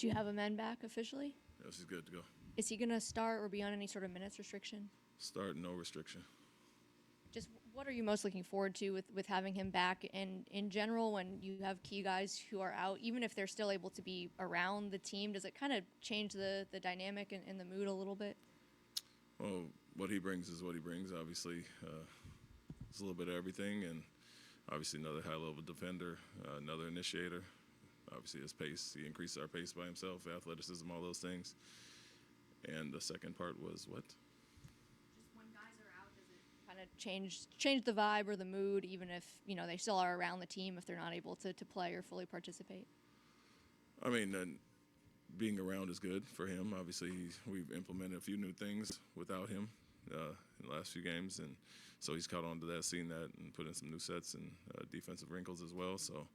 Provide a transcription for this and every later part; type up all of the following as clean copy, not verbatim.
Do you have Amen back officially? Yes, he's good to go. Is he going to start or be on any sort of minutes restriction? Start, no restriction. Just what are you most looking forward to with having him back? And in general, when you have key guys who are out, even if they're still able to be around the team, does it kind of change the dynamic and the mood a little bit? Well, what he brings is what he brings. Obviously, it's a little bit of everything, and obviously another high-level defender, another initiator. Obviously his pace, he increases our pace by himself, athleticism, all those things. And the second part was what? Just when guys are out, does it kind of change the vibe or the mood, even if they still are around the team if they're not able to play or fully participate? I mean, being around is good for him. Obviously, we've implemented a few new things without him in the last few games, and so he's caught on to that, seen that, and put in some new sets and defensive wrinkles as well. So,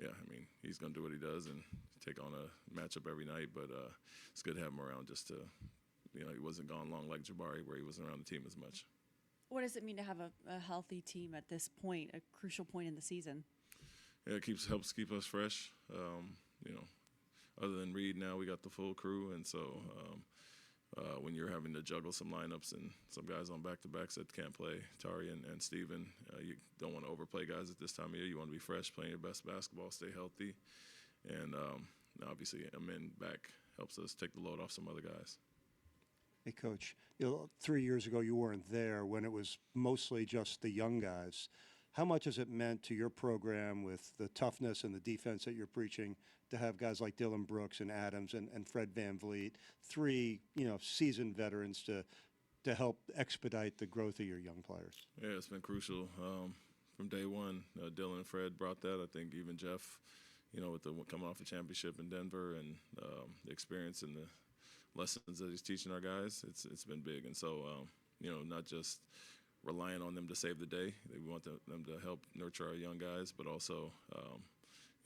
yeah, I mean, he's going to do what he does and take on a matchup every night, but it's good to have him around just to, he wasn't gone long like Jabari where he wasn't around the team as much. What does it mean to have a healthy team at this point, a crucial point in the season? Yeah, it helps keep us fresh. Other than Reed now, we got the full crew, and so when you're having to juggle some lineups and some guys on back-to-backs that can't play, Tari and Steven, you don't want to overplay guys at this time of year. You want to be fresh, playing your best basketball, stay healthy, and obviously Amen back helps us take the load off some other guys. Hey, Coach, 3 years ago you weren't there when it was mostly just the young guys. How much has it meant to your program with the toughness and the defense that you're preaching to have guys like Dylan Brooks and Adams and Fred VanVleet, three seasoned veterans to help expedite the growth of your young players? Yeah, it's been crucial from day one. Dylan and Fred brought that. I think even Jeff, with the coming off the championship in Denver and the experience and the lessons that he's teaching our guys, it's been big. And so not just relying on them to save the day. We want them to help nurture our young guys, but also,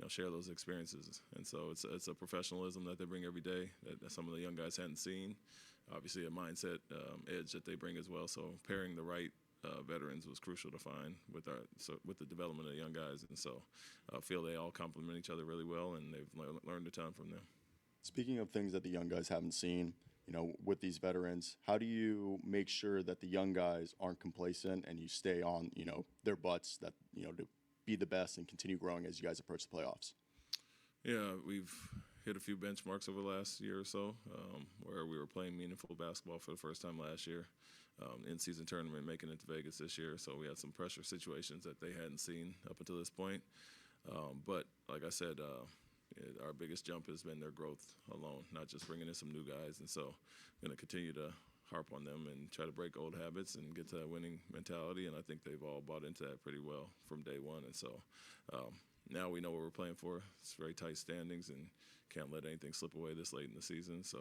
share those experiences. And so it's a professionalism that they bring every day that some of the young guys hadn't seen. Obviously, a mindset edge that they bring as well. So pairing the right veterans was crucial to find with the development of the young guys. And so I feel they all complement each other really well, and they've learned a ton from them. Speaking of things that the young guys haven't seen, with these veterans, how do you make sure that the young guys aren't complacent and you stay on, their butts that, to be the best and continue growing as you guys approach the playoffs? Yeah, we've hit a few benchmarks over the last year or so where we were playing meaningful basketball for the first time last year, in-season tournament, making it to Vegas this year. So we had some pressure situations that they hadn't seen up until this point. But like I said, our biggest jump has been their growth alone, not just bringing in some new guys. And so I'm going to continue to harp on them and try to break old habits and get to that winning mentality. And I think they've all bought into that pretty well from day one. And so now we know what we're playing for. It's very tight standings and can't let anything slip away this late in the season. So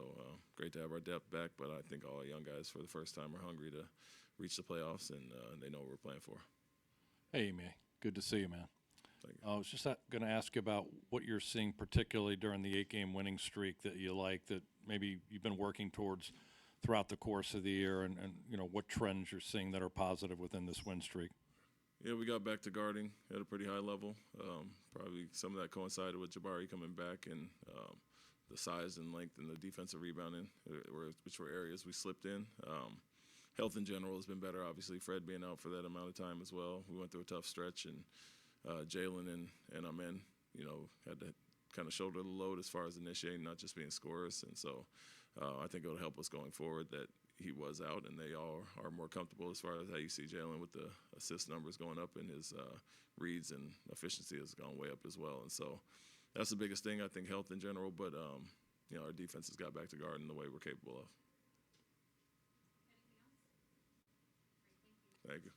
great to have our depth back. But I think all our young guys for the first time are hungry to reach the playoffs, and they know what we're playing for. Hey, Ime. Good to see you, man. I was just going to ask you about what you're seeing particularly during the 8-game winning streak that you like, that maybe you've been working towards throughout the course of the year, and what trends you're seeing that are positive within this win streak. Yeah, we got back to guarding at a pretty high level. Probably some of that coincided with Jabari coming back and the size and length and the defensive rebounding, which were areas we slipped in. Health in general has been better, obviously. Fred being out for that amount of time as well. We went through a tough stretch, and Jalen and Amen, had to kind of shoulder the load as far as initiating, not just being scorers. And so I think it'll help us going forward that he was out, and they all are more comfortable as far as how you see Jalen with the assist numbers going up, and his reads and efficiency has gone way up as well. And so that's the biggest thing, I think, health in general. But, our defense has got back to guarding the way we're capable of. Anything else? Great, thank you. Thank you.